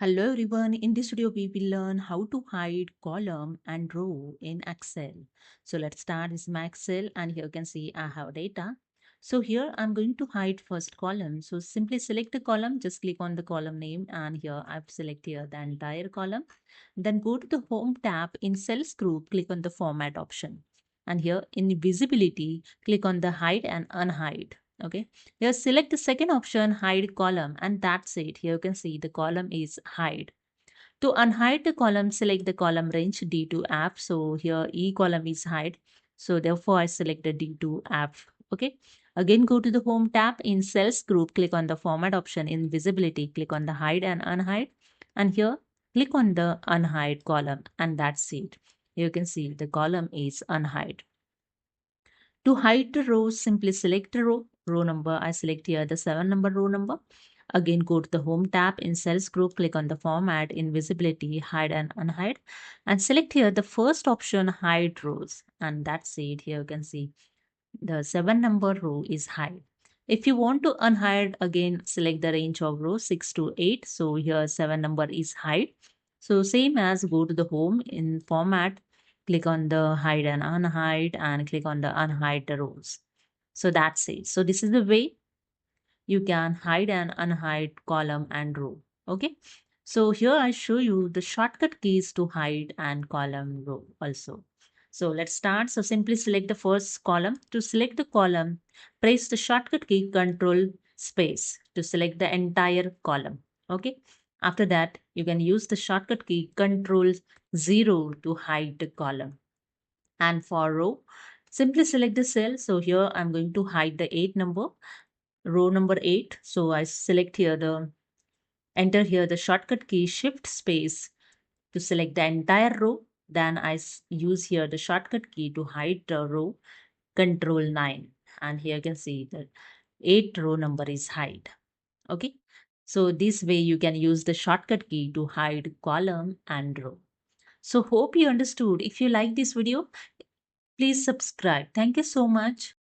Hello everyone, in this video we will learn how to hide column and row in Excel. So let's start with my Excel and here you can see I have data. So here I'm going to hide first column. So simply select the column, just click on the column name and here I've selected here the entire column. Then go to the home tab in cells group, click on the format option. And here in visibility, click on the hide and unhide. Okay. Here select the second option hide column and that's it. Here you can see the column is hide. To unhide the column, select the column range D2F. So here E column is hide. So therefore I select the D2F. Okay. Again go to the home tab in cells group, click on the format option in visibility, click on the hide and unhide. And here click on the unhide column and that's it. Here you can see the column is unhide. To hide the row, simply select the row number. I select here the 7 number row number. Again, go to the home tab in cells group, click on the format in visibility, hide and unhide, and select here the first option, hide rows. And that's it. Here you can see the 7 number row is hide. If you want to unhide, again, select the range of rows 6 to 8. So here 7 number is hide. So same as go to the home in format, click on the hide and unhide and click on the unhide the rows. So that's it. So this is the way you can hide and unhide column and row. Okay. So here I show you the shortcut keys to hide and column row also. So let's start. So simply select the first column. To select the column, press the shortcut key Control space to select the entire column. Okay. After that, you can use the shortcut key Control 0 to hide the column. And for row, simply select the cell. So here I'm going to hide the 8 number, row number 8. So I select here enter here the shortcut key Shift space to select the entire row. Then I use here the shortcut key to hide the row, Control 9. And here you can see that 8 row number is hide. Okay. So this way you can use the shortcut key to hide column and row. So hope you understood. If you like this video, please subscribe. Thank you so much.